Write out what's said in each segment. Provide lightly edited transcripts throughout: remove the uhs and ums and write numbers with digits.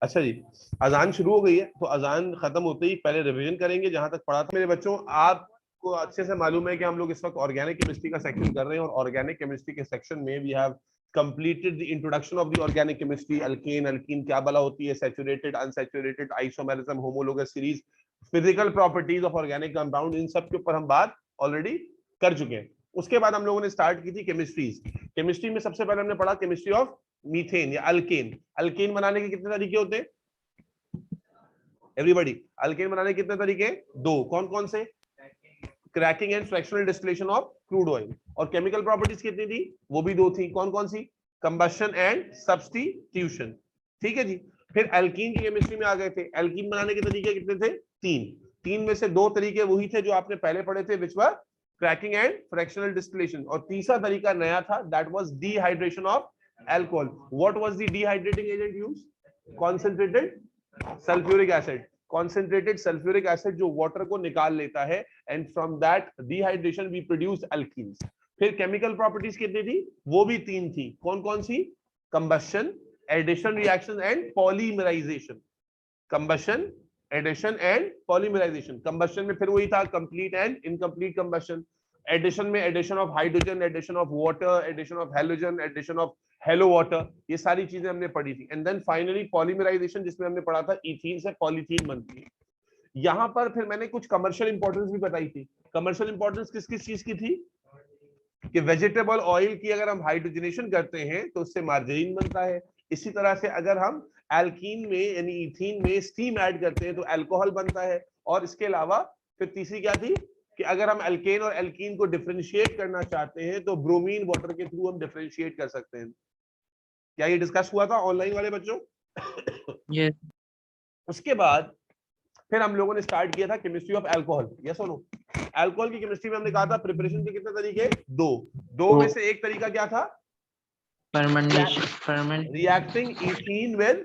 अच्छा जी, अजान शुरू हो गई है, तो अजान खत्म होते ही पहले रिवीजन करेंगे जहां तक पढ़ा था। मेरे बच्चों, आपको अच्छे से मालूम है कि हम लोग इस वक्त ऑर्गेनिक केमिस्ट्री का सेक्शन कर रहे हैं, और ऑर्गेनिक केमिस्ट्री के सेक्शन में we have completed the introduction of the organic chemistry. Alkane, alkene क्या बला होती है, saturated, unsaturated, isomerism, homologous series, physical properties of organic compound, इन सब के ऊपर हम बात ऑलरेडी कर चुके हैं। उसके बाद हम लोगों ने स्टार्ट की थी केमिस्ट्रीज। केमिस्ट्री में सबसे पहले हमने पढ़ा केमिस्ट्री ऑफ मीथेन या अल्केन। अल्केन बनाने के कितने तरीके होते हैं एवरीबॉडी? अल्केन बनाने के कितने तरीके? दो। कौन कौन से? Cracking and fractional distillation of crude oil. और केमिकल प्रॉपर्टीज कितनी थी? वो भी दो थी। कौन कौन सी? Combustion and substitution. ठीक है जी। फिर अल्कीन की केमिस्ट्री में आ गए थे। अल्कीन बनाने के तरीके कितने थे? तीन। तीन में से दो तरीके वही थे जो आपने पहले पढ़े थे, which were cracking and fractional distillation. और तीसरा तरीका नया था, that was dehydration of alcohol. What was the dehydrating agent used? Concentrated sulphuric acid. Concentrated sulphuric acid जो वाटर को निकाल लेता है, and from that dehydration we produce alkenes. फिर केमिकल प्रॉपर्टीज कितनी थी? वो भी तीन थी। कौन कौन सी? Combustion, addition reaction and polymerisation. Combustion, addition and polymerisation. Combustion में फिर वही था, complete and incomplete combustion. Addition में addition of hydrogen, addition of water, addition of halogen, addition of halo water, ये सारी चीजें हमने पढ़ी थी। एंड देन फाइनली पॉलीमराइजेशन, जिसमें हमने पढ़ा था इथीन से पॉलीथीन बनती है। यहां पर फिर मैंने कुछ कमर्शियल इंपॉर्टेंस भी बताई थी। कमर्शियल इंपॉर्टेंस किस किस चीज की थी? कि वेजिटेबल ऑयल की अगर हम हाइड्रोजनेशन करते हैं तो उससे मार्जरीन बनता है। इसी तरह से अगर हम एल्कीन में यानी इथीन में स्टीम ऐड करते हैं तो अल्कोहल बनता है। और इसके अलावा फिर तीसरी क्या थी? कि अगर हम अल्केन और एल्कीन को डिफरेंशिएट करना चाहते हैं तो ब्रोमीन वाटर के थ्रू हम डिफरेंशिएट कर सकते हैं। क्या ये डिस्कस हुआ था ऑनलाइन वाले बच्चों? यस उसके बाद फिर हम लोगों ने स्टार्ट किया था केमिस्ट्री ऑफ अल्कोहल। यस और नो? अल्कोहल की केमिस्ट्री में हमने कहा था प्रिपरेशन के कितने तरीके? दो। दो में से एक तरीका क्या था? Fermentation reacting ethene with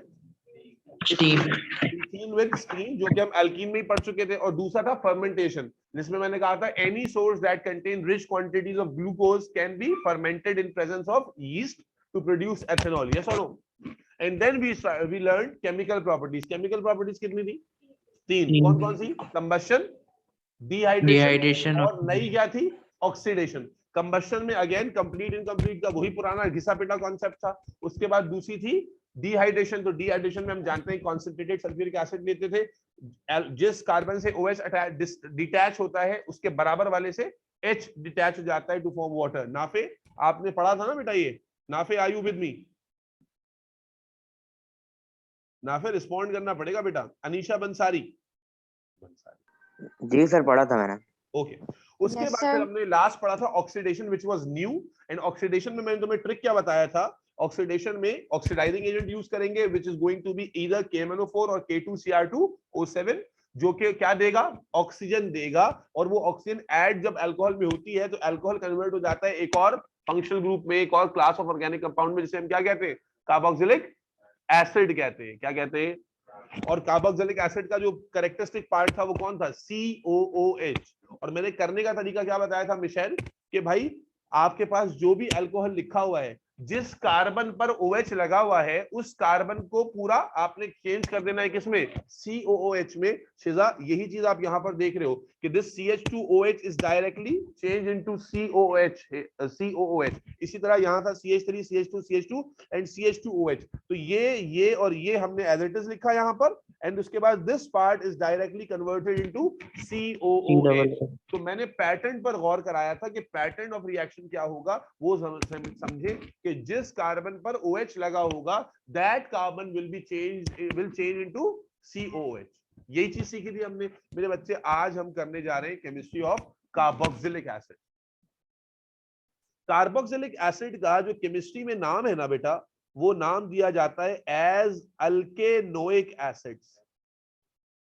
steam ethene with steam, जो कि हम अल्कीन में ही पढ़ चुके थे। और दूसरा था फर्मेंटेशन, जिसमें मैंने कहा था any source that contain rich quantities of glucose can be fermented in presence of yeast to produce ethanol. Yes और no? And then we learn chemical properties. Chemical properties कितनी थी? तीन। कौन कौन सी? कंबशन, डिहाइड्रेशन, और नई क्या थी? ऑक्सीडेशन। कंबशन में अगेन कंप्लीट इनकम्प्लीट का वही पुराना घिसा पिटा कॉन्सेप्ट था। उसके बाद दूसरी थी डिहाइड्रेशन। तो डिहाइड्रेशन में हम जानते हैं कॉन्सेंट्रेटेड सल्फ्यूरिक एसिड लेते थे, जिस कार्बन से OH डिटैच होता है उसके बराबर वाले से H डिटैच हो जाता है टू फॉर्म वाटर। नाफे, आपने पढ़ा था ना बेटा ये? Nafe, are you with me? Nafe respond करना पड़ेगा बेटा। अनीशा बंसारी, जी सर, पढ़ा था मैंने। ओके। उसके बाद फिर हमने लास्ट पढ़ा था oxidation, which was new. And oxidation में मैंने तुम्हें ट्रिक क्या बताया था? ऑक्सीडेशन में ऑक्सीडाइजिंग एजेंट यूज करेंगे, which is going to be either KMnO4 और K2Cr2O7, जो कि क्या देगा? ऑक्सीजन देगा। और वो ऑक्सीजन ऐड जब अल्कोहल में होती है तो अल्कोहल कन्वर्ट हो जाता है एक और फंक्शनल ग्रुप में, एक और क्लास ऑफ ऑर्गेनिक कंपाउंड में, जिसे हम क्या कहते हैं? कार्बोक्सिलिक एसिड कहते हैं। क्या कहते हैं? और कार्बोक्सिलिक एसिड का जो कैरेक्टरिस्टिक पार्ट था वो कौन था? COOH। और मैंने करने का तरीका क्या बताया था मिशेल? कि भाई आपके पास जो भी अल्कोहल लिखा हुआ है, जिस कार्बन पर OH लगा हुआ है उस कार्बन को पूरा आपने चेंज कर देना है किसमें? COOH में। शिजा, यही चीज आप यहां पर देख रहे हो कि this CH2OH is directly change into COOH। इसी तरह यहां था CH3 CH2 CH2 and CH2OH। तो ये और ये हमने एज इट इज लिखा यहां पर, एंड उसके बाद this part is directly converted into COOH। तो मैंने पैटर्न पर गौर कराया था कि पैटर्न ऑफ रिएक्शन क्या होगा, वो समझे कि जिस कार्बन पर OH लगा होगा that carbon will change into COOH। यही चीज सीखी थी हमने मेरे बच्चे। आज हम करने जा रहे हैं chemistry of carboxylic acid. Carboxylic acid का जो केमिस्ट्री में नाम है ना बेटा, वो नाम दिया जाता है as alkanoic acids.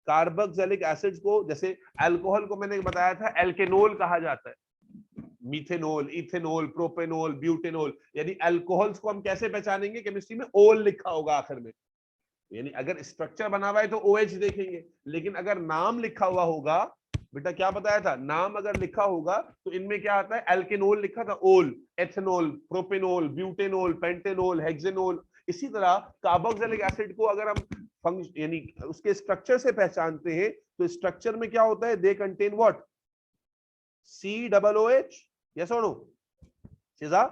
Carboxylic acids को, जैसे अल्कोहल को मैंने बताया था एल्केनोल कहा जाता है, मीथेनॉल, इथेनॉल, प्रोपेनॉल, ब्यूटेनॉल। यानी अल्कोहल्स को हम कैसे पहचानेंगे? केमिस्ट्री में ओल लिखा होगा आखिर में। यानी अगर स्ट्रक्चर बना हुआ है तो OH देखेंगे, लेकिन अगर नाम लिखा हुआ होगा, बेटा क्या बताया था? नाम अगर लिखा होगा तो इनमें क्या आता है? एल्केनोल लिखा था, ओल, ethanol, propanol, butanol, pentanol, hexanol. इसी तरह कार्बोक्सिलिक एसिड को अगर हम फंक्शन यानी उसके स्ट्रक्चर से पहचानते हैं, तो स्ट्रक्चर में क्या होता है, they contain what, COOH, yes और नो? शिजा,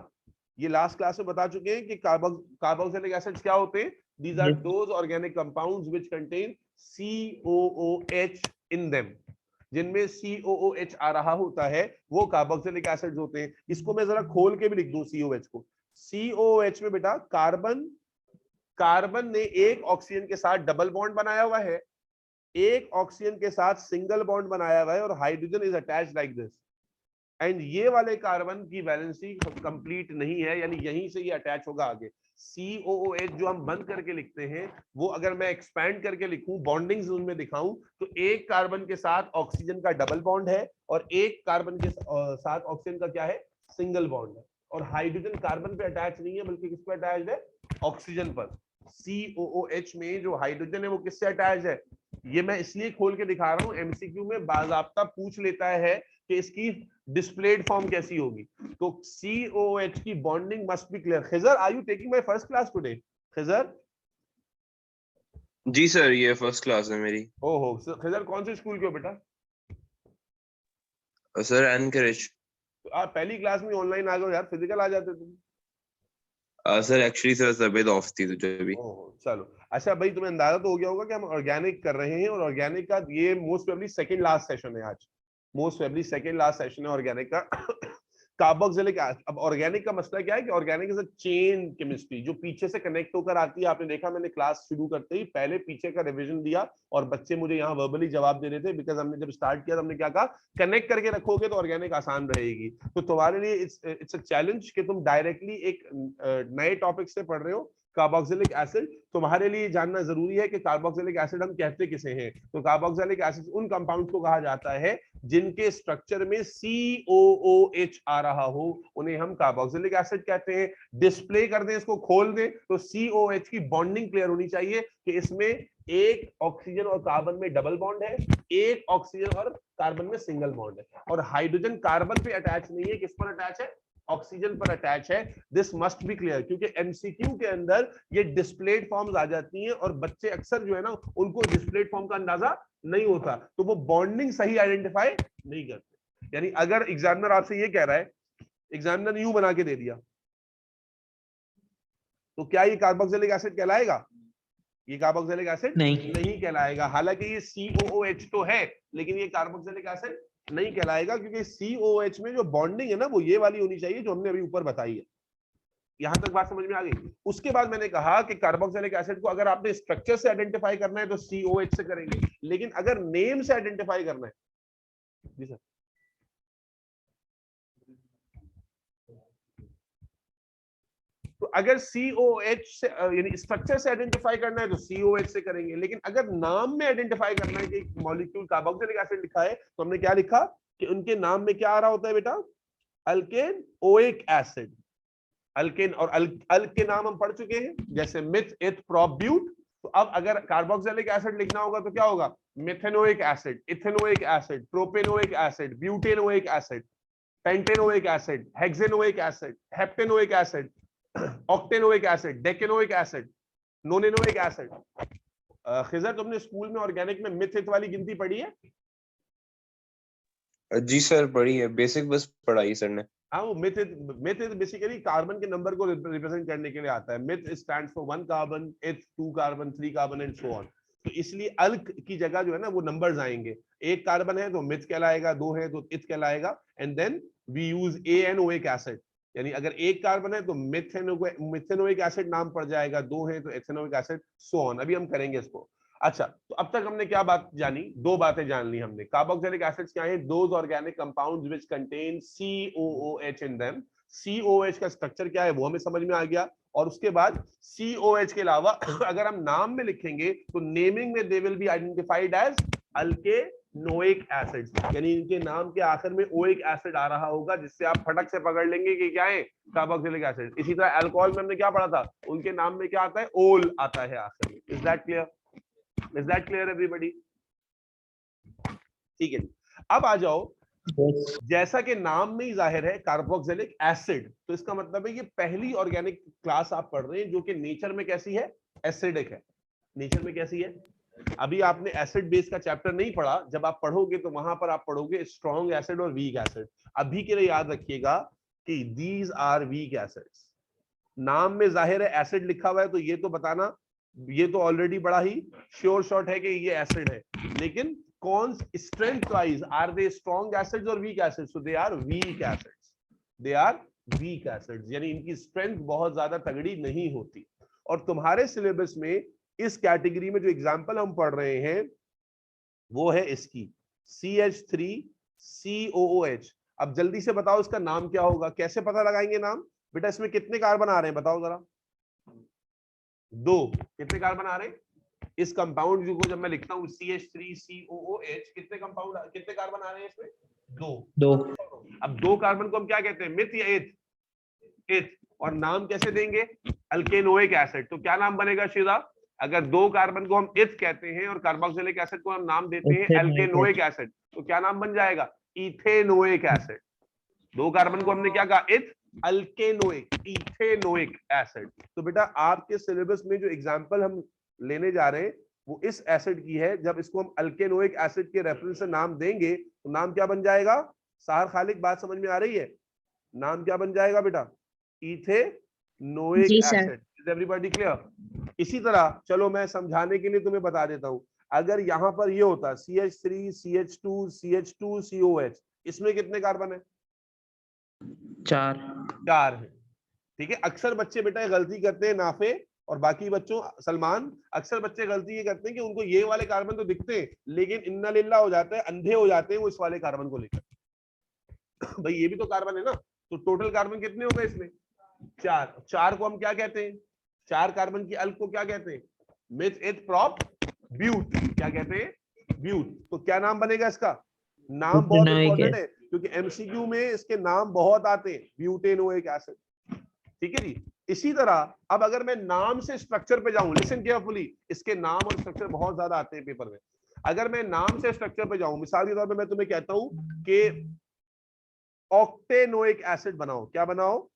ये लास्ट क्लास में बता चुके हैं कि कार्बोक्सिलिक एसिड्स क्या होते हैं, these are those organic compounds which contain COOH in them, जिनमें COOH आ रहा होता है वो कार्बोक्सिलिक एसिड्स होते हैं। इसको मैं जरा खोल के भी लिख दूं COH को। COOH में बेटा कार्बन ने एक ऑक्सीजन के साथ डबल बॉन्ड बनाया हुआ है, एक ऑक्सीजन के साथ सिंगल बॉन्ड बनाया हुआ है, और hydrogen is attached like this. And ये वाले कार्बन की वैलेंसी कंप्लीट नहीं है, यानी यहीं से ये अटैच होगा आगे। COOH जो हम बंद करके लिखते हैं, वो अगर मैं एक्सपैंड करके लिखूं, बॉन्डिंग जोन में दिखाऊं, तो एक कार्बन के साथ ऑक्सीजन का डबल बॉन्ड है और एक कार्बन के साथ ऑक्सीजन का क्या है, सिंगल बॉन्ड है। और हाइड्रोजन कार्बन पे अटैच नहीं है, बल्कि किस पे अटैच्ड है, ऑक्सीजन पर। COOH में जो हाइड्रोजन है वो किससे अटैच्ड है, ये मैं इसलिए खोल के दिखा रहा हूं, एमसीक्यू में बाज़ाब्ता पूछ लेता है कि इसकी डिस्प्लेड फॉर्म कैसी होगी। तो COOH की bonding must be clear. Khizar, are you taking my first class today? Khizar? जी सर, ये फर्स्ट क्लास है मेरी। ओहो, खिजर कौन से स्कूल के हो बेटा? Sir encourage. तो आप पहली क्लास में ऑनलाइन आ गए यार, फिजिकल आ जाते तुम। सर एक्चुअली सर तबीयत ऑफ थी तो जब भी। ओहो, चलो अच्छा भाई, तुम्हें अंदाजा तो हो गया होगा कि हम ऑर्गेनिक कर रहे हैं, और ऑर्गेनिक का ये most probably second last session है आज। Most probably second last session है ऑर्गेनिक का। कार्बोक्सिलिक, अब ऑर्गेनिक का मसला क्या है कि organic is a chain chemistry जो पीछे से कनेक्ट होकर आती है। आपने देखा मैंने क्लास शुरू करते ही पहले पीछे का रिवीजन दिया, और बच्चे मुझे यहाँ वर्बली जवाब दे रहे थे, बिकॉज हमने जब स्टार्ट किया तो हमने क्या कहा, कनेक्ट करके रखोगे तो ऑर्गेनिक आसान रहेगी। तो तुम्हारे लिए इट्स अ चैलेंज कि तुम डायरेक्टली एक नए टॉपिक से पढ़ रहे हो, कार्बोक्सिलिक एसिड। तुम्हारे लिए जानना जरूरी है कि कार्बोक्सिलिक एसिड हम कहते किसे हैं। तो कार्बोक्सिलिक एसिड उन कंपाउंड को कहा जाता है जिनके स्ट्रक्चर में COOH आ रहा हो, उन्हें हम कार्बोक्सिलिक एसिड कहते हैं। डिस्प्ले कर दें, इसको खोल दें, तो COH की बॉन्डिंग क्लियर होनी चाहिए कि इसमें एक ऑक्सीजन और कार्बन में डबल बॉन्ड है, एक ऑक्सीजन और कार्बन में सिंगल बॉन्ड है, और हाइड्रोजन कार्बन पे अटैच नहीं है, किस पर अटैच है, ऑक्सीजन पर अटैच है। दिस मस्ट बी क्लियर, क्योंकि एमसीक्यू के अंदर ये डिस्प्लेड फॉर्म्स आ जाती हैं, और बच्चे अक्सर जो है ना उनको डिस्प्लेड फॉर्म का अंदाजा नहीं होता, तो वो बॉन्डिंग सही आइडेंटिफाई नहीं करते। यानी अगर एग्जामिनर आपसे ये कह रहा है, एग्जामिनर ने यूं बना के दे दिया, तो क्या ये कार्बोक्सिलिक एसिड कहलाएगा? ये कार्बोक्सिलिक एसिड नहीं कहलाएगा। हालांकि ये COOH तो है, लेकिन ये कार्बोक्सिलिक एसिड नहीं कहलाएगा, क्योंकि COOH में जो बॉन्डिंग है ना वो ये वाली होनी चाहिए जो हमने अभी ऊपर बताई है। यहां तक बात समझ में आ गई? उसके बाद मैंने कहा कि कार्बोक्सिलिक एसिड को अगर आपने स्ट्रक्चर से आइडेंटिफाई करना है तो COH से करेंगे, लेकिन अगर नेम से आइडेंटिफाई करना है, जी सर, तो अगर COH से यानी स्ट्रक्चर से आइडेंटिफाई करना है तो COH से करेंगे, लेकिन अगर नाम में आइडेंटिफाई करना है कि मॉलिक्यूल कार्बोक्सिलिक एसिड लिखा है, तो हमने क्या लिखा कि उनके नाम में क्या आ रहा होता है बेटा, अल्केन ओइक एसिड। अल्केन और अल्क के नाम हम पढ़ चुके हैं, जैसे मिथ, इथ, प्रोप, ब्यूट। तो अब अगर कार्बोक्सिलिक एसिड लिखना होगा तो क्या होगा, methanoic acid, ethanoic acid, propanoic acid, butanoic acid, pentanoic acid, hexanoic acid, heptanoic acid, octanoic acid, decanoic acid, nonanoic acid. Khizar, तुमने स्कूल में ऑर्गेनिक में मिथ, इथ वाली गिनती पढ़ी है? जी सर पढ़ी है, बेसिक बस पढ़ाई सर ने। हाँ, वो मिथ बेसिकली कार्बन के नंबर को रिप्रेजेंट करने के लिए आता है। मिथ स्टैंड्स फॉर 1 कार्बन, इथ 2 carbon, 3 carbon and so on. तो इसलिए अल्क की जगह जो है ना वो नंबर्स आएंगे। एक कार्बन है तो मिथ कहलाएगा, 2 है तो इथ कहलाएगा, and then we use ANOic acid. यानी अगर एक कार्बन है तो मिथेनोइक एसिड नाम पड़ जाएगा, 2 है तो एथेनोइक एसिड, सो ऑन। अभी हम करेंगे इसको। अच्छा, तो अब तक हमने क्या बात जानी, 2 बातें जान ली हमने। कार्बोक्सिलिक एसिड्स क्या है, those organic compounds which contain COOH in them. COH का स्ट्रक्चर क्या है वो हमें समझ में आ गया, और उसके बाद COH के अलावा अगर हम नाम में लिखेंगे तो नेमिंग में they will be identified as alkanoic acids, यानी इनके नाम के आखिर में ओइक एसिड आ रहा होगा, जिससे आप फटक से पकड़ लेंगे कि क्या है, कार्बोक्सिलिक एसिड। इसी तरह अल्कोहल में हमने क्या पढ़ा था, उनके नाम में क्या आता है, ओल आता है आखिर में। Is that clear? Is that clear everybody? ठीक है, अब आ जाओ। जैसा कि नाम में ही जाहिर है कार्बोक्सिलिक एसिड, तो इसका मतलब है ये पहली ऑर्गेनिक क्लास आप पढ़ रहे हैं जो कि नेचर में कैसी है, एसिडिक है। नेचर में कैसी है? अभी आपने एसिड बेस का चैप्टर नहीं पढ़ा, जब आप पढ़ोगे तो वहां पर आप पढ़ोगे स्ट्रॉन्ग एसिड और वीक एसिड। अभी के लिए याद रखिएगा कि दीज आर वीक एसिड्स। नाम में जाहिर है एसिड लिखा हुआ है तो ये तो बताना, ये तो ऑलरेडी बड़ा ही श्योर शॉट है कि ये एसिड है, लेकिन कौन strength wise are they strong acids और weak acids? So they are weak acids, they are weak acids, यानी इनकी स्ट्रेंथ बहुत ज्यादा तगड़ी नहीं होती। और तुम्हारे सिलेबस में इस कैटेगरी में जो एग्जांपल हम पढ़ रहे हैं वो है इसकी CH3COOH। अब जल्दी से बताओ इसका नाम क्या होगा, कैसे पता लगाएंगे नाम? बेटा इसमें कितने कार्बन आ रहे हैं बताओ जरा? 2। कितने कार्बन आ रहे हैं इस कंपाउंड को जब मैं लिखता हूं CH3COOH? कितने कंपाउंड, कितने कार्बन आ रहे हैं इसमें? 2। अब 2 कार्बन को हम क्या कहते हैं, मिथ या एथ? एथ। और नाम कैसे देंगे? अल्केनोइक एसिड। तो क्या नाम बनेगा शिदा? अगर 2 कार्बन को हम एथ कहते हैं और कार्बोक्सिलिक एसिड को हम नाम देते हैं अल्केनोइक एसिड, तो क्या नाम बन जाएगा? Ethanoic acid. 2 कार्बन को हमने क्या कहा? एथ, अल्केनोइक, इथेनोइक एसिड। तो बेटा आपके सिलेबस में जो एग्जांपल हम लेने जा रहे हैं वो इस एसिड की है। जब इसको हम अल्केनोइक एसिड के रेफरेंस से नाम देंगे तो नाम क्या बन जाएगा? सार खालिक, बात समझ में आ रही है? नाम क्या बन जाएगा बेटा? Ethanoic acid. Is everybody clear? इसी तरह चलो मैं समझाने के लिए तुम्हें बता देता हूं, अगर यहां पर ये होता CH3 CH2 CH2 COH, इसमें कितने कार्बन है? 4 है। ठीक है, अक्सर बच्चे बेटा ये गलती करते हैं, नाफे और बाकी बच्चों, सलमान, अक्सर बच्चे गलती ये करते हैं कि उनको ये वाले कार्बन तो दिखते हैं लेकिन इन्ना लिल्ला हो जाता है, अंधे हो जाते हैं वो इस वाले कार्बन को लेकर। भाई ये भी तो कार्बन है ना, तो टोटल कार्बन कितने हो गए इसमें? 4। 4 को हम क्या कहते हैं? 4 कार्बन की अल्क को क्या कहते हैं? मिथ एथ प्रोप ब्यूट। क्या कहते हैं? ब्यूट। तो क्या नाम बनेगा इसका? नाम बहुत इंपॉर्टेंट है क्योंकि एमसीक्यू में इसके नाम बहुत आते हैं, ब्यूटेनोइक एसिड। ठीक है जी। इसी तरह अब अगर मैं नाम से स्ट्रक्चर पे जाऊं, लिसन केयरफुली, इसके नाम और स्ट्रक्चर बहुत ज्यादा आते हैं पेपर में। अगर मैं नाम से स्ट्रक्चर पे जाऊं, मिसाल के तौर पे मैं तुम्हें कहता हूं कि ऑक्टेनोइक एसिड बनाओ। क्या बनाओ?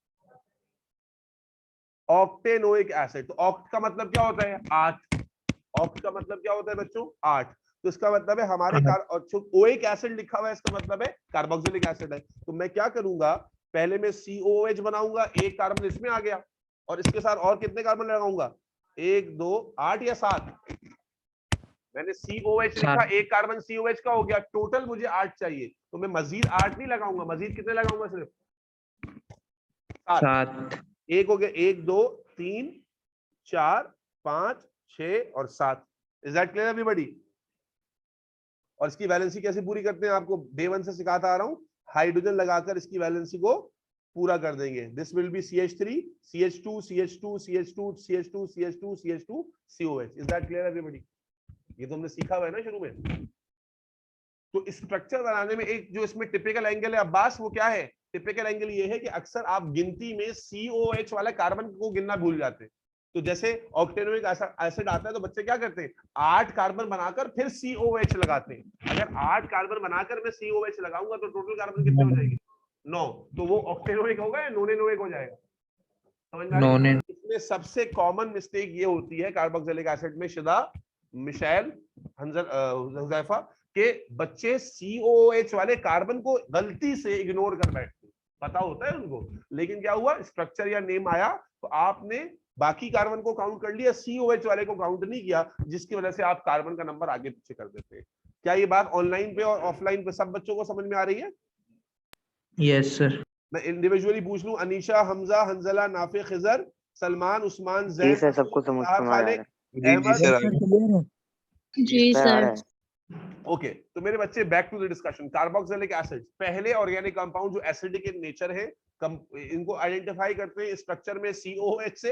ऑक्टेनोइक एसिड। तो ऑक्ट का मतलब क्या होता है? 8। ऑक्ट का मतलब क्या होता है बच्चों? 8। तो इसका मतलब है हमारे ओइक एसिड लिखा हुआ है, इसका मतलब है कार्बोक्सिलिक एसिड है। तो मैं क्या करूंगा, पहले मैं COOH बनाऊंगा, एक कार्बन इसमें आ गया, और इसके साथ और कितने कार्बन लगाऊंगा? 1 2 8 या 7? मैंने COH लिखा, एक कार्बन COH का हो गया, टोटल मुझे 8 चाहिए, तो मैं मजीद 8 नहीं लगाऊंगा, मजीद कितने लगाऊंगा? सिर्फ 7। एक हो गया, 1 2 3 4 5 6 और 7। Is that clear everybody? और इसकी वैलेंसी कैसे पूरी करते हैं आपको डे 1 से सिखाता आ रहा हूं, हाइड्रोजन लगाकर इसकी वैलेंसी को पूरा कर देंगे। This will be CH3 CH2 CH2 CH2 CH2 CH2 CH2 COH। Is that clear everybody? ये तो हमने सीखा हुआ है ना शुरू में। तो स्ट्रक्चर बनाने में एक जो इसमें टिपिकल एंगल है अब्बास, वो क्या है? टिपिकल एंगल ये है कि अक्सर आप गिनती में COH वाले कार्बन को गिनना भूल जाते हैं। तो जैसे ऑक्टेनोइक एसिड आता है तो बच्चे क्या करते हैं, 8 कार्बन बनाकर फिर COH लगाते हैं। अगर 8 कार्बन बनाकर मैं COH लगाऊंगा तो टोटल कार्बन कितने हो जाएंगे? 9। तो वो ऑक्टेनोइक होगा या नोनेनोइक हो जाएगा? समझ में आ रही है? इसमें सबसे कॉमन मिस्टेक ये होती है कार्बोक्सिलिक एसिड में, शिदा, मिशेल, हुज़ैफा, के बच्चे COOH वाले कार्बन को गलती से इग्नोर कर बैठते हैं। पता होता है उनको, लेकिन क्या हुआ, स्ट्रक्चर या नेम आया तो आपने बाकी कार्बन को काउंट कर लिया, COH वाले को काउंट नहीं किया, जिसकी वजह से आप कार्बन का नंबर आगे पीछे कर देते हैं। क्या ये बात ऑनलाइन पे और ऑफलाइन पे सब बच्चों को समझ में आ रही है? Yes sir. मैं इंडिविजुअली पूछ लूं, अनीशा, हमजा, हंजला, नाफे, खिजर, सलमान, उस्मान, जी जैद, सर, सबको समझ में आ रहा है। जी सर आ गया। जी सर। ओके, तो मेरे बच्चे back to the discussion. Carboxylic acid पहले ऑर्गेनिक कंपाउंड जो एसिडिक इन नेचर है, इनको आइडेंटिफाई करते हैं स्ट्रक्चर में COH से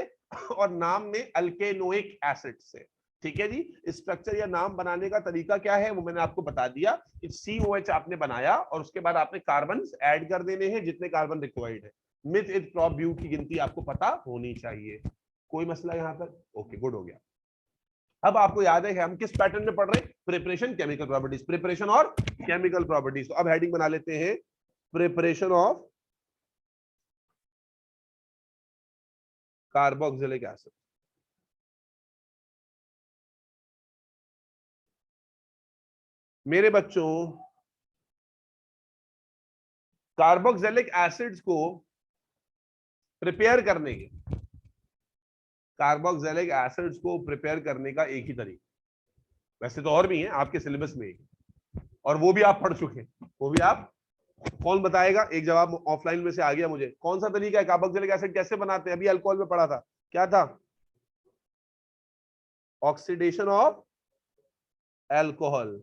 और नाम में अल्केनोइक एसिड से। ठीक है जी। स्ट्रक्चर या नाम बनाने का तरीका क्या है वो मैंने आपको बता दिया। COH आपने बनाया और उसके बाद आपने कार्बन ऐड कर देने हैं जितने कार्बन रिक्वायर्ड है। मिथ इथ प्रोप ब्यूट की गिनती आपको पता होनी चाहिए। कोई मसला यहां तक? ओके, गुड हो गया। अब आपको याद है कि हम किस पैटर्न में पढ़ रहे हैं? प्रिपरेशन, केमिकल प्रॉपर्टीज, प्रिपरेशन और केमिकल प्रॉपर्टीज। तो अब हेडिंग बना लेते हैं, प्रिपरेशन ऑफ कार्बोक्सिलिक एसिड। मेरे बच्चों कार्बोक्सिलिक एसिड्स को प्रिपेयर करने के, कार्बोक्सिलिक एसिड्स को प्रिपेयर करने का एक ही तरीका, वैसे तो और भी हैं आपके सिलेबस में, और वो भी आप पढ़ चुके हैं, वो भी आप, कौन बताएगा? एक जवाब ऑफलाइन में से आ गया मुझे। कौन सा तरीका है? कार्बोक्सिलिक एसिड कैसे बनाते हैं? अभी अल्कोहल में पढ़ा था, क्या था? Oxidation of alcohol.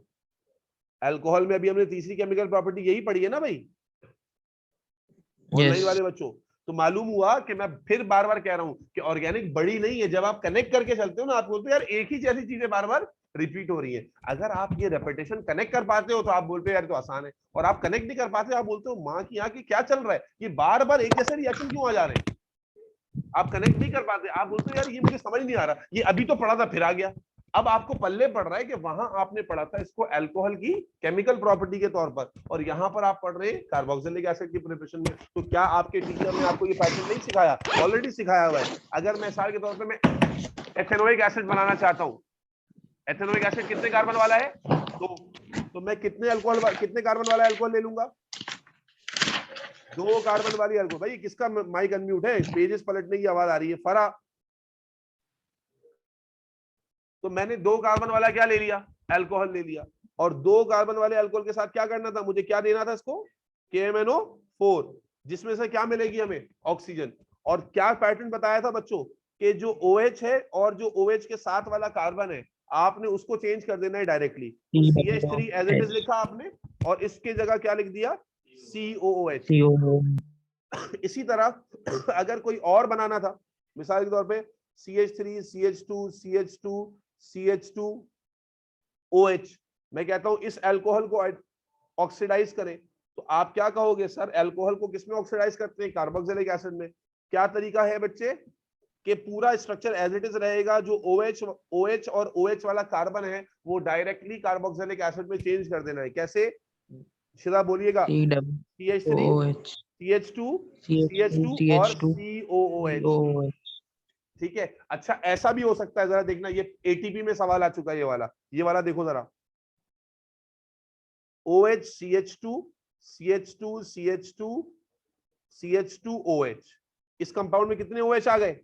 अल्कोहल में अभी हमने तीसरी केमिकल प्रॉपर्टी यही पढ़ी है ना भाई, ऑनलाइन वाले बच्चों। तो मालूम हुआ कि मैं फिर बार बार कह रहा हूं कि ऑर्गेनिक बड़ी नहीं है। जब आप कनेक्ट करके चलते हो ना, आप बोलते हो यार एक ही जैसी चीजें बार बार रिपीट हो रही है। अगर आप ये रेपिटेशन कनेक्ट कर पाते हो तो आप बोलते हो यार तो आसान है, और आप कनेक्ट नहीं कर पाते, आप बोलते हो माँ की यहाँ की क्या चल रहा है, ये बार बार एक जैसे रिएक्शन क्यों आ जा रहे हैं? आप कनेक्ट नहीं कर पाते, आप बोलते हो यार ये मुझे समझ नहीं आ रहा, ये अभी तो पढ़ा था फिर आ गया। अब आपको पल्ले पड़ रहा है कि वहां आपने पढ़ा था इसको अल्कोहल की केमिकल प्रॉपर्टी के तौर पर, और यहाँ पर आप पढ़ रहे हैं कार्बोक्सिलिक एसिड की प्रिपरेशन में। तो क्या आपके टीचर ने आपको ये पैटर्न नहीं सिखाया? ऑलरेडी सिखाया हुआ है। अगर मैं मिसाल के तौर पर मैं एथेनोइक एसिड बनाना चाहता हूँ, एथेनोइक एसिड कितने कार्बन वाला है? 2। तो मैं कितने कार्बन वाला अल्कोहल ले लूंगा? 2 कार्बन वाली अल्कोहल। भाई किसका माइक अनम्यूट है? पेजेस पलटने की आवाज आ रही है। फरा, तो मैंने 2 कार्बन वाला क्या ले लिया? अल्कोहल ले लिया। और 2 कार्बन वाले अल्कोहल के साथ क्या करना था? मुझे क्या देना था इसको? KMnO4, जिसमें से क्या मिलेगी हमें? ऑक्सीजन। और क्या पैटर्न बताया था बच्चों कि जो OH है और जो OH के साथ वाला कार्बन है, आपने उसको चेंज कर देना है directly. CH3 as it is लिखा आपने, और इसके जगह क्या लिख दिया? COOH। इसी तरह अगर कोई और बनाना था, मिसाल के तौर पे CH3 CH2 CH2 CH2OH, मैं कहता हूं इस अल्कोहल को ऑक्सीडाइज करें, तो आप क्या कहोगे? सर अल्कोहल को किसमें ऑक्सीडाइज करते हैं? कार्बोक्सिलिक एसिड में। क्या तरीका है बच्चे कि पूरा स्ट्रक्चर एज इट इज रहेगा, जो OH और OH वाला कार्बन है वो डायरेक्टली कार्बोक्सिलिक एसिड में चेंज कर देना है। कैसे? शिदा बोलिएगा। CH3 CH2 CH2 और COOH। ठीक है, अच्छा ऐसा भी हो सकता है, जरा देखना, ये ATP में सवाल आ चुका है, ये वाला देखो जरा। OH CH2 CH2 CH2 CH2OH, इस कंपाउंड में कितने OH आ गए?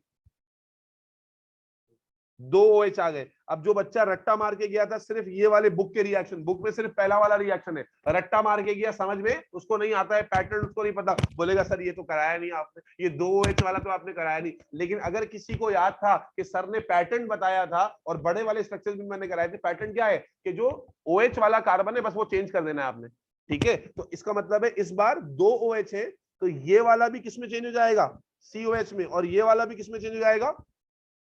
2 OH आ गए। अब जो बच्चा रट्टा मार के गया था सिर्फ ये वाले बुक के रिएक्शन, बुक में सिर्फ पहला वाला रिएक्शन है, रट्टा मार के गया, समझ में उसको नहीं आता है पैटर्न, उसको नहीं पता, बोलेगा सर ये तो कराया नहीं आपने, ये 2 OH वाला तो आपने कराया नहीं। लेकिन अगर किसी को याद था कि सर ने पैटर्न बताया था और बड़े वाले स्ट्रक्चर भी मैंने कराए थे, पैटर्न क्या है कि जो OH वाला कार्बन है बस वो चेंज कर देना है आपने। ठीक है, तो इसका मतलब है इस बार 2 OH है, तो ये वाला भी किसमें चेंज हो जाएगा? COH में। और ये वाला भी किसमें चेंज हो जाएगा?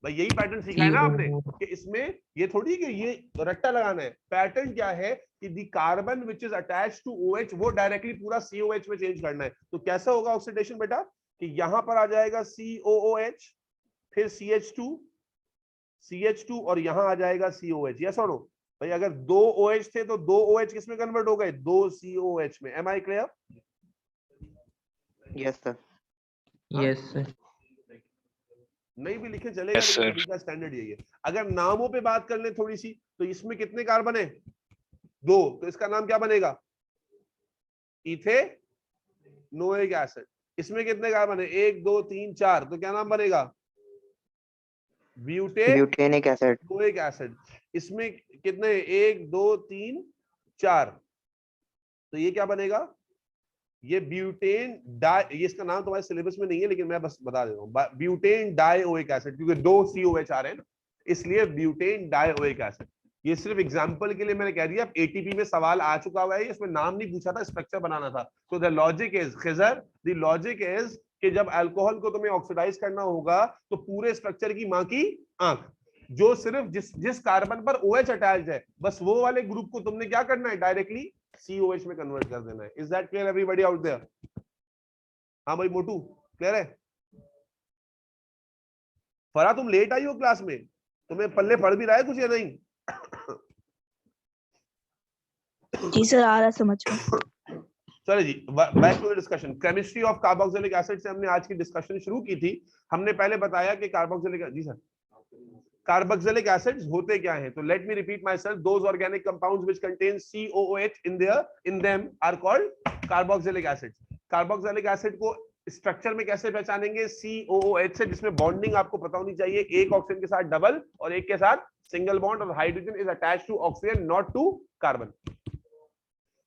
भाई यही पैटर्न सीखा है ना आपने कि इसमें ये थोड़ी कि ये रट्टा लगाना है। पैटर्न क्या है कि the carbon which is attached to OH वो डायरेक्टली पूरा COH में चेंज करना है। तो कैसा होगा ऑक्सीडेशन बेटा कि यहां पर आ जाएगा COOH, फिर CH2 और यहां आ जाएगा COH। यस और नो? भाई अगर 2 OH थे तो 2 OH किस में कन्वर्ट हो गए? 2 COH में। Am I clear? Yes sir. Yes sir. नहीं भी लिखे चलेगा, लेकिन अभी का स्टैंडर्ड यही है। अगर नामों पे बात कर ले थोड़ी सी, तो इसमें कितने कार्बन है? 2, तो इसका नाम क्या बनेगा? Ethanoic acid. इसमें कितने कार्बन है? 1 2 3 4, तो क्या नाम बनेगा? ब्यूटेनिक एसिड। इसमें कितने? 1 2 3 4, तो ये क्या बनेगा? ये ब्यूटेन डाई, ये इसका नाम तुम्हारे सिलेबस में नहीं है लेकिन मैं बस बता देता हूँ, ब्यूटेन डाइओइक एसिड, क्योंकि 2 COH आ रहे हैं ना, इसलिए ब्यूटेन डाइओइक एसिड। ये सिर्फ एग्जांपल के लिए मैंने कह दिया। ATP में सवाल आ चुका हुआ है, इसमें नाम नहीं पूछा था, स्ट्रक्चर बनाना था। So the logic is Khizar, the logic is कि जब अल्कोहल को तुम्हें ऑक्सीडाइज करना होगा तो पूरे स्ट्रक्चर की मां की आंख, जो सिर्फ जिस कार्बन पर OH अटैच्ड है बस वो वाले ग्रुप को तुमने क्या करना है? डायरेक्टली COH में कन्वर्ट कर देना है। Is that clear everybody out there? हाँ भाई मोटू क्लियर है? फरा तुम लेट आई हो क्लास में, तुम्हें पल्ले पड़ भी रहा है कुछ या नहीं? जी सर आ रहा है समझ में। चलिए जी, back to the discussion. Chemistry of carboxylic acid से हमने आज की डिस्कशन शुरू की थी। हमने पहले बताया कि कार्बोक्सिलिक, जी सर कार्बोक्सिलिक एसिड्स होते क्या हैं? तो let me repeat myself, those organic compounds which contain COOH in them are called carboxylic acids. Carboxylic acid को स्ट्रक्चर में कैसे पहचानेंगे? COOH से, जिसमें बॉन्डिंग आपको पता होनी चाहिए, एक ऑक्सीजन के साथ डबल और एक के साथ सिंगल बॉन्ड, और hydrogen is attached to oxygen not to carbon.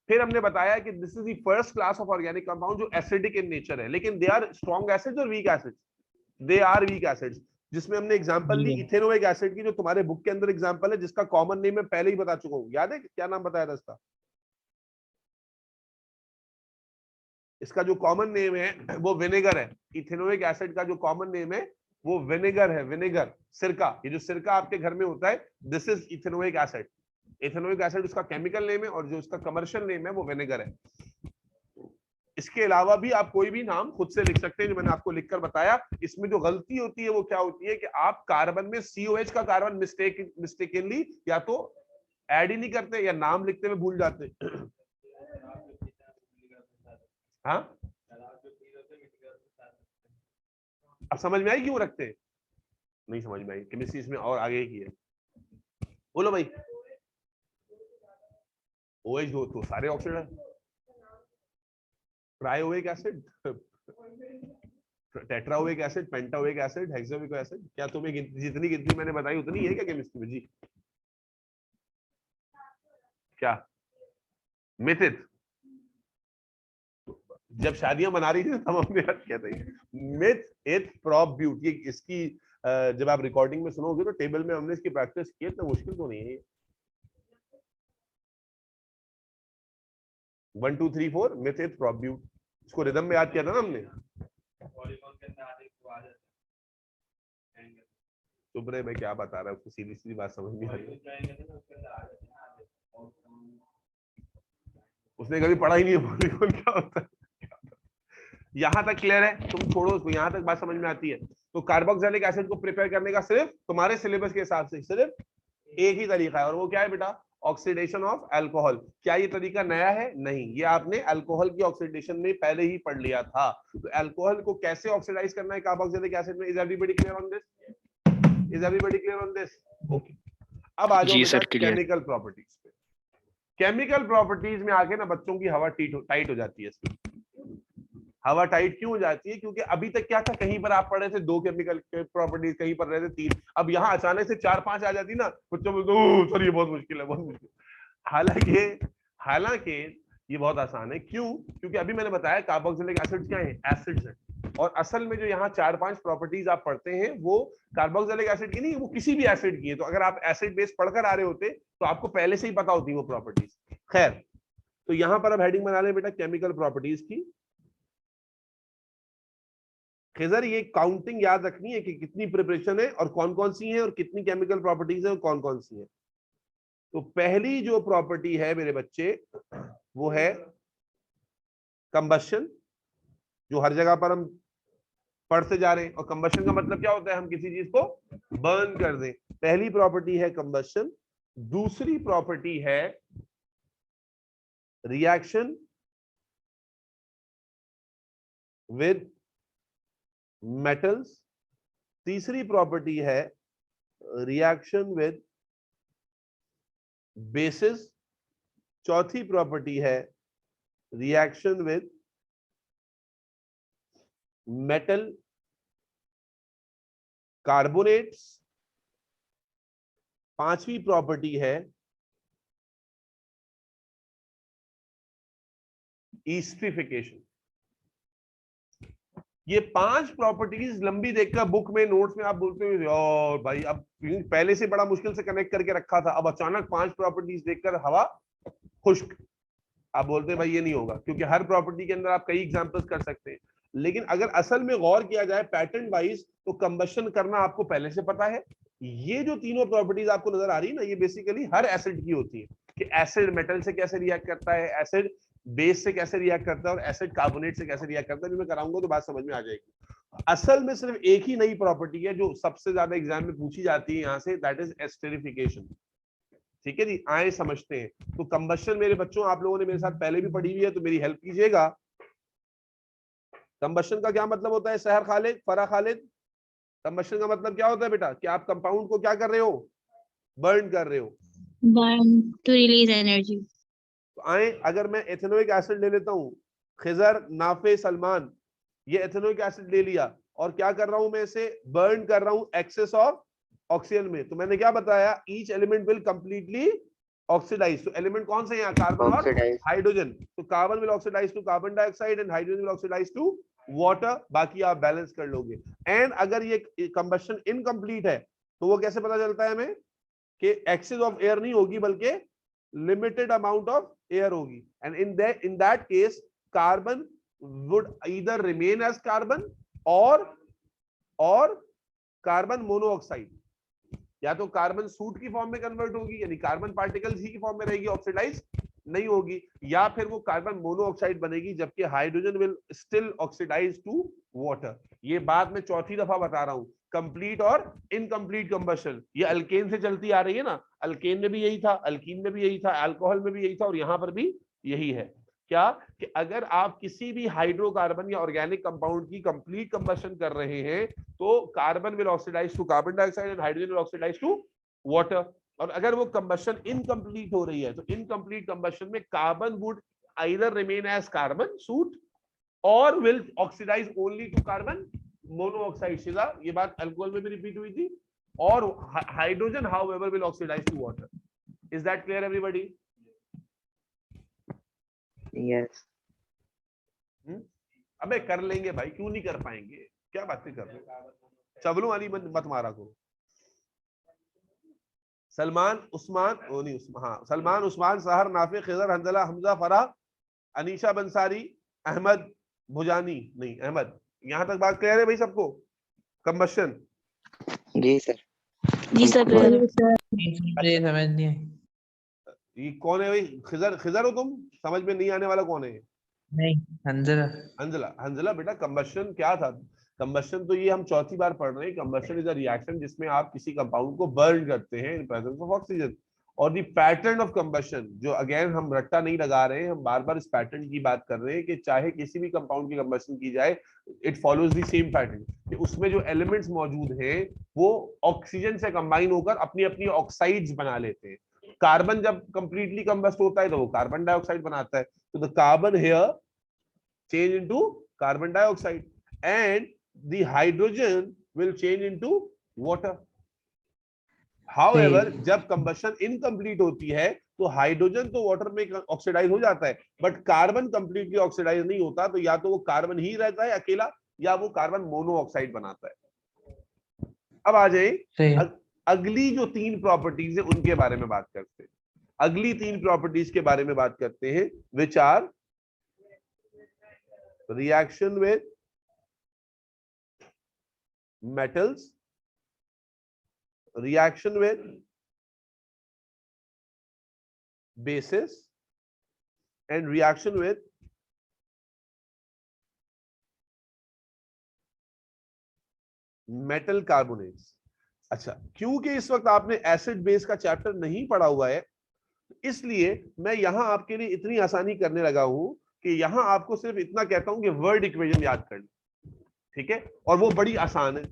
फिर हमने बताया कि this is the first class of organic compound जो एसिडिक इन नेचर है, लेकिन दे आर स्ट्रॉन्ग एसिड्स और weak acids. They are weak acids, जिसमें हमने एग्जांपल ली इथेनोइक एसिड की, जो तुम्हारे बुक के अंदर एग्जांपल है, जिसका कॉमन नेम मैं पहले ही बता चुका हूं। याद है क्या नाम बताया था इसका? इसका जो कॉमन नेम है वो विनेगर है। इथेनोइक एसिड का जो कॉमन नेम है वो विनेगर है, विनेगर, सिरका। ये जो सिरका आपके घर में होता है, this is ethanoic acid. Ethanoic acid उसका केमिकल नेम है और जो उसका कमर्शियल नेम है वो विनेगर है। इसके अलावा भी आप कोई भी नाम खुद से लिख सकते हैं, जो मैंने आपको लिखकर बताया। इसमें जो गलती होती है वो क्या होती है कि आप कार्बन में COH का कार्बन मिस्टेकनली या तो ऐड ही नहीं करते या नाम लिखते में भूल जाते। हाँ, अब समझ में आई क्यों रखते हैं? नहीं समझ में आई, केमिस्ट्री इसमें और आगे की है। बोलो भाई। OH तो सारे ऑक्सीजन है। ट्राइओइक एसिड, टेट्राओइक एसिड, पेंटाओइक एसिड, हेक्साओइक एसिड। क्या तुम्हें जितनी गिनती मैंने बताई उतनी है क्या केमिस्ट्री में? जी क्या? मिथित, जब शादियां मना रही थी तब हमने याद किया था मिथ, इथ, प्रॉप, ब्यूट। ये इसकी जब आप रिकॉर्डिंग में सुनोगे तो टेबल में हमने इसकी प्रैक्टिस की है, तो मुश्किल तो नहीं है। 1 2 3 4 मिथ, इथ, प्रॉप, ब्यूट। इसको रिदम में याद किया था ना हमने। चुप रहे, मैं क्या बता रहा हूँ, उसको सीधी सीधी बात समझ नहीं आ रही। उसने कभी पढ़ा ही नहीं है पॉलीगॉन क्या होता है। यहां तक क्लियर है? तुम छोड़ो उसको, यहां तक बात समझ में आती है। तो कार्बोक्सिलिक एसिड को प्रिपेयर करने का सिर्फ तुम्हारे सिलेबस के हिसाब से सिर्फ एक ही तरीका है, और वो क्या है बेटा? Oxidation of alcohol. क्या ये तरीका नया है? नहीं, ये आपने अल्कोहल की ऑक्सीडेशन में पहले ही पढ़ लिया था। तो अल्कोहल को कैसे ऑक्सीडाइज करना है कार्बोक्सिलिक एसिड में? Is everybody clear on this? Is everybody clear on this? Okay, अब आ जाओ बेटा केमिकल प्रॉपर्टीज पे। केमिकल प्रॉपर्टीज में आके ना बच्चों की हवा टाइट हो जाती है। हवा टाइट क्यों हो जाती है? क्योंकि अभी तक क्या था, कहीं पर आप पढ़ रहे थे 2 केमिकल प्रॉपर्टीज, कहीं पर रहे थे 3। अब यहाँ अचानक से 4-5 आ जाती ना, बच्चों बोलते सर ये बहुत मुश्किल है, बहुत मुश्किल। हालांकि ये बहुत आसान है। क्यों? क्योंकि अभी मैंने बताया कार्बोक्सिलिक एसिड्स क्या है? एसिड्स हैं। और असल में जो यहाँ 4-5 प्रॉपर्टीज आप पढ़ते हैं वो कार्बोक्सिलिक एसिड की नहीं, वो किसी भी एसिड की है। तो अगर आप एसिड बेस पढ़कर आ रहे होते तो आपको पहले से ही पता होती वो प्रॉपर्टीज। खैर, तो यहाँ पर अब हेडिंग बना ले बेटा केमिकल प्रॉपर्टीज की। खैर, ये काउंटिंग याद रखनी है कि कितनी प्रिपरेशन है और कौन कौन सी है, और कितनी केमिकल प्रॉपर्टीज है और कौन कौन सी है। तो पहली जो प्रॉपर्टी है मेरे बच्चे वो है कंबशन, जो हर जगह पर हम पढ़ते जा रहे हैं। और कंबशन का मतलब क्या होता है? हम किसी चीज को बर्न कर दें। पहली प्रॉपर्टी है कंबशन। दूसरी प्रॉपर्टी है रिएक्शन विद मेटल्स। तीसरी प्रॉपर्टी है रिएक्शन विद बेसिस। चौथी प्रॉपर्टी है रिएक्शन विद मेटल कार्बोनेट्स। पांचवी प्रॉपर्टी है ईस्ट्रिफिकेशन। ये 5 प्रॉपर्टीज लंबी देखकर बुक में नोट्स में आप बोलते हो और भाई अब पहले से बड़ा मुश्किल से कनेक्ट करके रखा था, अब अचानक 5 प्रॉपर्टीज देखकर हवा खुश्क। आप बोलते हैं भाई ये नहीं होगा, क्योंकि हर प्रॉपर्टी के अंदर आप कई एग्जांपल्स कर सकते हैं। लेकिन अगर असल में गौर किया जाए पैटर्न वाइज, तो कंबशन करना आपको पहले से पता है। ये जो तीनों प्रॉपर्टीज आपको नजर आ रही है ना, ये बेसिकली हर एसिड की होती है कि एसिड मेटल से कैसे रिएक्ट करता है, एसिड बेस से कैसे रिएक्ट करता है, और एसिड कार्बोनेट से कैसे रिएक्ट करता है। मैं कराऊंगा तो बात समझ में आ जाएगी। असल में सिर्फ एक ही नई प्रॉपर्टी है जो सबसे ज्यादा एग्जाम में पूछी जाती है यहां से, दैट इज एस्टेरिफिकेशन। ठीक है जी, आए समझते हैं। तो कंबशन मेरे बच्चों आप लोगों ने मेरे साथ पहले भी पढ़ी हुई है, तो मेरी हेल्प कीजिएगा। कंबशन का क्या मतलब होता है? सहर खालिद, फरा खालिद, कंबशन का मतलब क्या होता है बेटा, कि आप कंपाउंड को क्या कर रहे हो, बर्न कर रहे हो। Burn to release energy. तो आए, अगर मैं एथेनोइक एसिड ले लेता हूँ, खिजर, नाफे, सलमान, ये एथेनोइक एसिड ले लिया और क्या कर रहा हूं मैं, इसे बर्न कर रहा हूं एक्सेस ऑफ ऑक्सीजन में, तो मैंने क्या बताया, each element will completely oxidise. तो एलिमेंट कौन से यहाँ, कार्बन और हाइड्रोजन, तो carbon will oxidise to carbon dioxide and hydrogen will oxidise to water, बाकी आप बैलेंस कर लोगे। एंड अगर ये कंबशन इनकम्प्लीट है तो वो कैसे पता चलता है हमें, कि एक्सेस ऑफ एयर नहीं होगी बल्कि लिमिटेड अमाउंट ऑफ एयर होगी, and in that case carbon would either remain as carbon और कार्बन मोनोऑक्साइड, या तो कार्बन सूट की फॉर्म में कन्वर्ट होगी, यानी कार्बन पार्टिकल्स ही की फॉर्म में रहेगी, ऑक्सीडाइज नहीं होगी, या फिर वो कार्बन मोनोऑक्साइड बनेगी, जबकि hydrogen will still oxidise to water. ये बात मैं चौथी दफा बता रहा हूं, कंप्लीट और इनकम्प्लीट कंबशन, ये अल्केन से चलती आ रही है ना, अल्केन में भी यही था, अल्कीन में भी यही था, अल्कोहल में भी यही था, और यहां पर भी यही है। क्या, कि अगर आप किसी भी हाइड्रोकार्बन या ऑर्गेनिक कंपाउंड की कंप्लीट कंबशन कर रहे हैं तो carbon will oxidise to carbon dioxide and hydrogen will oxidise to water. और अगर वो कंबशन इनकम्प्लीट हो रही है तो इनकम्प्लीट कंबशन में carbon would either remain as carbon soot और will oxidise only to carbon monoxide. सीधा ये बात अल्कोहल में भी रिपीट हुई थी, और hydrogen however will oxidise to water. Is that clear everybody? Yes. अबे कर लेंगे भाई, क्यों नहीं कर पाएंगे, क्या बातें कर रहे हो, चबलों वाली मत मारा करो। सलमान उस्मान, ओ नहीं उस्मान, हाँ, सलमान उस्मान सहर नाफे खिजर हंजला हमजा फराह अनीशा बंसारी अहमद भुजानी, नहीं अहमद, यहां तक बात क्लियर है भाई सबको? कंबशन जी सर। जी सर, मुझे समझ नहीं आई। ये कौन है भाई? खिजर हो तुम? समझ में नहीं आने वाला कौन है? नहीं, अंजला। हंजला, हंजला बेटा कंबशन क्या था? कंबशन तो ये हम चौथी बार पढ़ रहे हैं। कंबशन इज अ रिएक्शन जिसमें आप किसी कंपाउंड को बर्न करते हैं इन प्रेजेंस ऑफ ऑक्सीजन। और द पैटर्न ऑफ कंबशन, जो अगेन हम रट्टा नहीं लगा रहे हैं, हम बार बार इस पैटर्न की बात कर रहे हैं कि चाहे किसी भी कंपाउंड की कंबशन की जाए, it follows the same pattern, कि उसमें जो एलिमेंट्स मौजूद हैं वो ऑक्सीजन से कंबाइन होकर अपनी अपनी ऑक्साइड्स बना लेते हैं। कार्बन जब कंप्लीटली कंबस्ट होता है तो वो कार्बन डाइऑक्साइड बनाता है, तो the carbon here change into carbon dioxide and the hydrogen will change into water. However, जब combustion incomplete होती है तो हाइड्रोजन तो वाटर में ऑक्सीडाइज हो जाता है, बट कार्बन कंप्लीटली ऑक्सीडाइज नहीं होता, तो या तो वो कार्बन ही रहता है अकेला या वो कार्बन मोनोऑक्साइड बनाता है। अब आ जाए अगली जो 3 प्रॉपर्टीज है उनके बारे में बात करते हैं। अगली 3 प्रॉपर्टीज के बारे में बात करते हैं, which are reaction with metals, reaction with bases, and reaction with metal carbonates। अच्छा, क्योंकि इस वक्त आपने एसिड बेस का चैप्टर नहीं पढ़ा हुआ है, इसलिए मैं यहां आपके लिए इतनी आसानी करने लगा हूं कि यहां आपको सिर्फ इतना कहता हूं कि वर्ड इक्वेशन याद कर लो, ठीक है? और वो बड़ी आसान है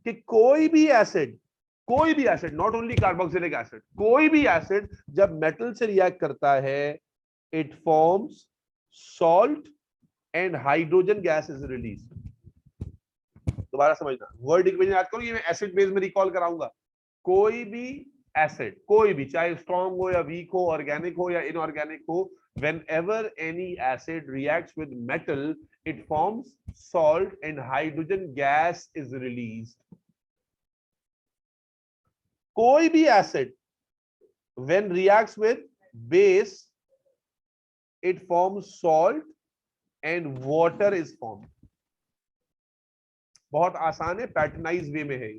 कि कोई भी acid, not only carboxylic acid, कोई भी एसिड जब मेटल से रिएक्ट करता है, it forms salt and hydrogen gas is release. दोबारा समझना, वर्ड इक्वेशन याद करो, ये मैं एसिड बेस में रिकॉल कराऊंगा। कोई भी एसिड, कोई भी, चाहे स्ट्रॉन्ग हो या वीक हो, ऑर्गेनिक हो या इनऑर्गेनिक हो, whenever any acid reacts with metal, it forms salt and hydrogen gas is released. कोई भी acid when reacts with base, it forms salt and water is formed. बहुत आसान है, पैटर्नाइज वे में है।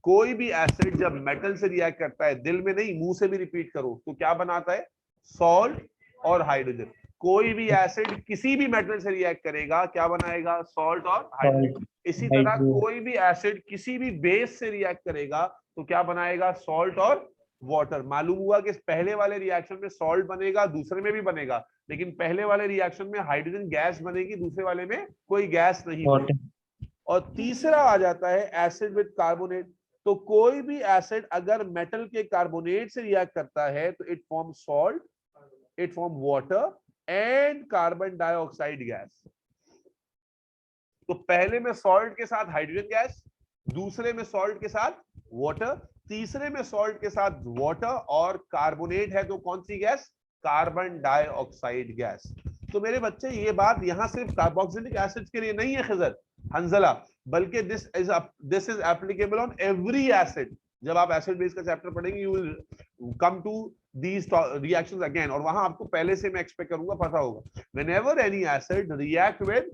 कोई भी एसिड जब मेटल से रिएक्ट करता है, दिल में नहीं मुंह से भी रिपीट करो, तो क्या बनाता है? सॉल्ट और हाइड्रोजन। कोई भी एसिड किसी भी मेटल से रिएक्ट करेगा, क्या बनाएगा? सॉल्ट और हाइड्रोजन। इसी तरह कोई भी एसिड किसी भी बेस से रिएक्ट करेगा तो क्या बनाएगा? सॉल्ट और वाटर। मालूम हुआ कि पहले वाले रिएक्शन में सॉल्ट बनेगा, दूसरे में भी बनेगा, लेकिन पहले वाले रिएक्शन में हाइड्रोजन गैस बनेगी, दूसरे वाले में कोई गैस नहीं बनेगी। और तीसरा आ जाता है एसिड विद कार्बोनेट। तो कोई भी एसिड अगर मेटल के कार्बोनेट से रिएक्ट करता है तो it form salt, it form water and carbon dioxide gas. तो पहले में सॉल्ट के साथ हाइड्रोजन गैस, दूसरे में सॉल्ट के साथ वाटर, तीसरे में सॉल्ट के साथ वाटर और कार्बोनेट है तो कौन सी गैस? Carbon dioxide gas. तो मेरे बच्चे ये बात यहां सिर्फ कार्बोक्सिलिक एसिड के लिए नहीं है खिजर हंजला, बल्कि this is applicable on every acid. जब आप एसिड बेस का चैप्टर पढ़ेंगे you will come to these reactions again, और वहां आपको पहले से मैं एक्सपेक्ट करूंगा पता होगा। whenever any acid react with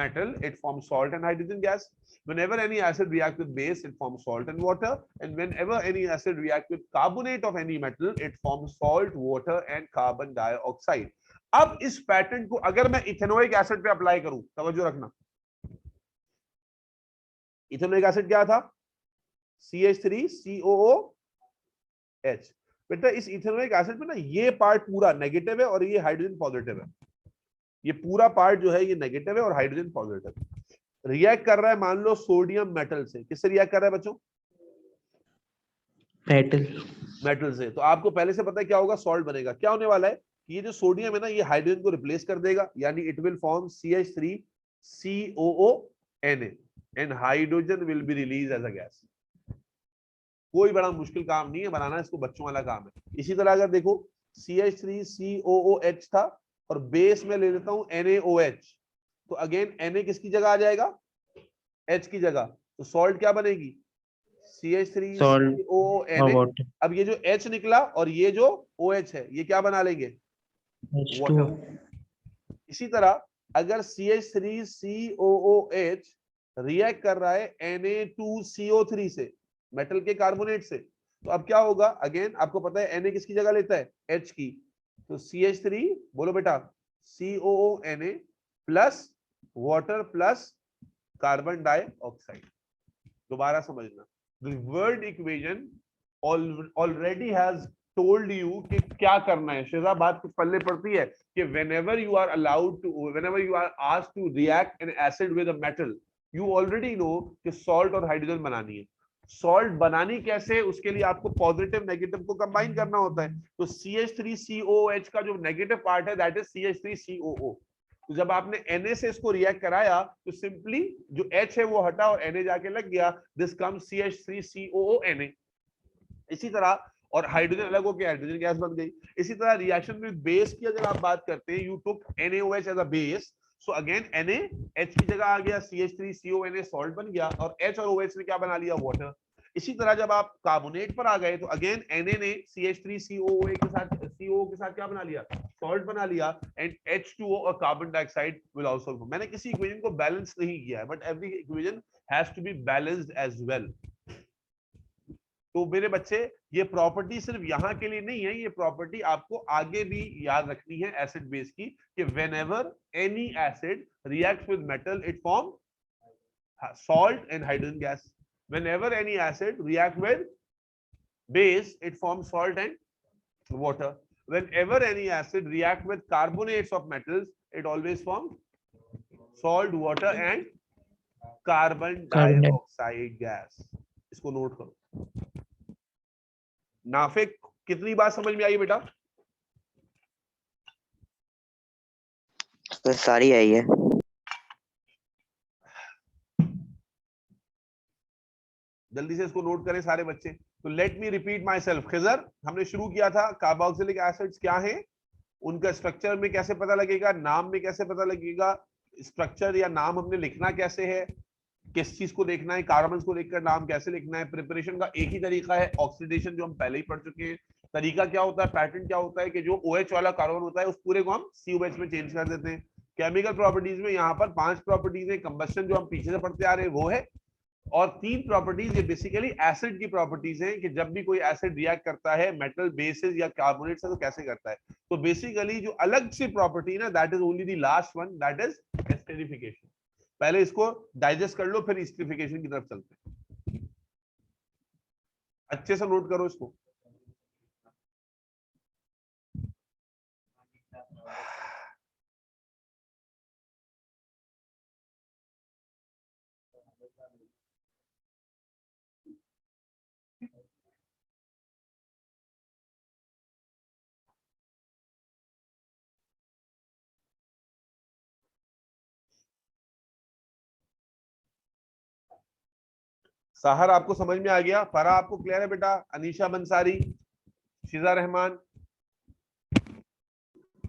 metal it forms salt and hydrogen gas, whenever any acid react with base it forms salt and water, and whenever any acid react with carbonate of any metal it forms salt, water and carbon dioxide। अब इस pattern को अगर मैं ethanoic acid पे apply करूं, तवज्जो रखना, ethanoic acid क्या था? CH3COOH। बेटा इस इथेनोइक एसिड में ना ये पार्ट पूरा नेगेटिव है और ये हाइड्रोजन पॉजिटिव है, ये पूरा पार्ट जो है ये नेगेटिव है और हाइड्रोजन पॉजिटिव। रिएक्ट कर रहा है मान लो सोडियम मेटल से, किससे रिएक्ट कर रहा है बच्चों? मेटल। मेटल से। तो आपको पहले से पता है क्या होगा? सॉल्ट बनेगा। क्या होने वाला है? ये जो सोडियम है ना ये हाइड्रोजन को रिप्लेस कर देगा, यानी it will form CH3COONA and hydrogen will be release as a gas. कोई बड़ा मुश्किल काम नहीं है बनाना, इसको बच्चों वाला काम है। इसी तरह अगर देखो CH3COOH था और बेस में ले लेता हूं NaOH, तो अगेन Na किसकी जगह आ जाएगा? H की जगह। तो सॉल्ट क्या बनेगी? CH3COONA। वाटर। अब ये जो H निकला और ये जो OH है ये क्या बना लेंगे? H2O। इसी तरह अगर CH3COOH रिएक्ट कर रहा है Na2CO3 से, मेटल के कार्बोनेट से, तो अब क्या होगा? अगेन आपको पता है Na किसकी जगह लेता है? H की। तो CH3 बोलो बेटा, COONA plus water plus carbon dioxide. दोबारा समझना, the word equation already has told you कि क्या करना है। शेजा बात कुछ पल्ले पड़ती है कि whenever you are asked to react an acid with a metal, you already know कि salt और hydrogen बनानी है। सॉल्ट बनानी कैसे? उसके लिए आपको पॉजिटिव नेगेटिव को कंबाइन करना होता है। तो CH3COOH का जो नेगेटिव पार्ट है दैट इज CH3COO। तो जब आपने Na से इसको रिएक्ट कराया तो सिंपली जो H है वो हटा और Na जाके लग गया, दिस कम्स CH3COONA। इसी तरह और हाइड्रोजन अलग होकर हाइड्रोजन गैस बन गई। इसी तरह रिएक्शन विद बेस की अगर आप बात करते हैं, you took NaOH as a base, so again Na H की जगह आ गया, CH3CONA सॉल्ट बन गया और H और OH ने क्या बना लिया? वाटर। इसी तरह जब आप कार्बोनेट पर आ गए तो अगेन Na ने CH3COOA के साथ CO के साथ क्या बना लिया? सॉल्ट बना लिया एंड H2O और कार्बन डाइऑक्साइड विल आल्सो। मैंने किसी इक्वेशन को बैलेंस नहीं किया है, but every equation has to be balanced as well. तो मेरे बच्चे ये प्रॉपर्टी सिर्फ यहाँ के लिए नहीं है, ये प्रॉपर्टी आपको आगे भी याद रखनी है एसिड बेस की कि whenever any acid reacts with metal it form salt and hydrogen gas, whenever any acid react with base it forms salt and water, whenever any acid react with carbonates of metals it always forms salt, water and carbon dioxide gas। इसको note करो। नाफिक कितनी बात समझ में आई बेटा? तो सारी आई है। जल्दी से इसको नोट करें सारे बच्चे। तो let me repeat myself. Khizar हमने शुरू किया था कार्बोक्सिलिक एसिड्स क्या है, उनका स्ट्रक्चर में कैसे पता लगेगा, नाम में कैसे पता लगेगा, स्ट्रक्चर या नाम हमने लिखना कैसे है, किस चीज को देखना है, कार्बन को देखकर नाम कैसे लिखना है। प्रिपरेशन का एक ही तरीका है, ऑक्सीडेशन, जो हम पहले ही पढ़ चुके हैं। तरीका क्या होता है, पैटर्न क्या होता है कि जो OH वाला कार्बन होता है उस पूरे को हम COH में चेंज कर देते हैं। केमिकल प्रॉपर्टीज में यहाँ पर 5 प्रॉपर्टीज है। कंबस्शन जो हम पीछे से पढ़ते आ रहे हैं वो है, और 3 प्रॉपर्टीज ये बेसिकली एसिड की प्रॉपर्टीज हैं कि जब भी कोई एसिड रिएक्ट करता है मेटल बेसिस या कार्बोनेट से तो कैसे करता है। तो बेसिकली जो अलग सी प्रॉपर्टी ना that is only the last one, that is esterification. पहले इसको डाइजेस्ट कर लो फिर एस्टेरिफिकेशन की तरफ चलते हैं। अच्छे से नोट करो इसको। साहर आपको समझ में आ गया? फरा आपको क्लियर है बेटा? अनीशा बंसारी, शिजा रहमान,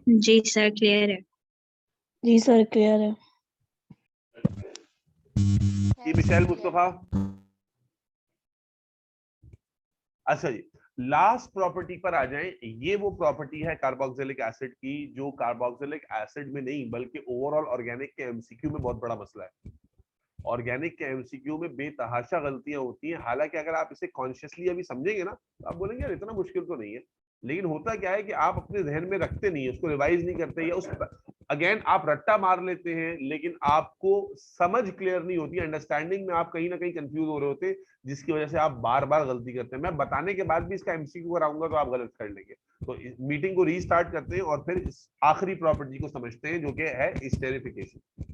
जी सर क्लियर है। जी सर क्लियर है। की मिशेल मुस्तफा। अच्छा जी, लास्ट प्रॉपर्टी पर आ जाएं। ये वो प्रॉपर्टी है कार्बोक्सिलिक एसिड की जो कार्बोक्सिलिक एसिड में नहीं बल्कि ओवरऑल ऑर्गेनिक के एमसीक्यू में बहुत बड़ा मसला है। ऑर्गेनिक के एमसीक्यू में बेतहाशा गलतियां होती हैं। हालांकि अगर आप इसे कॉन्शियसली अभी समझेंगे ना तो आप बोलेंगे यार इतना मुश्किल तो नहीं है, लेकिन होता क्या है कि आप अपने जहन में रखते नहीं है, उसको रिवाइज नहीं करते, या उस अगेन आप रट्टा मार लेते हैं, लेकिन आपको समझ क्लियर नहीं होती, अंडरस्टैंडिंग में आप कहीं ना कहीं कंफ्यूज हो रहे होते, जिसकी वजह से आप बार बार गलती करते हैं। मैं बताने के बाद भी इसका एमसीक्यू कराऊंगा तो आप गलत कर लेंगे। तो मीटिंग को रीस्टार्ट करते हैं और फिर इस आखिरी प्रॉपर्टी को समझते हैं जो कि है स्टेरिफिकेशन।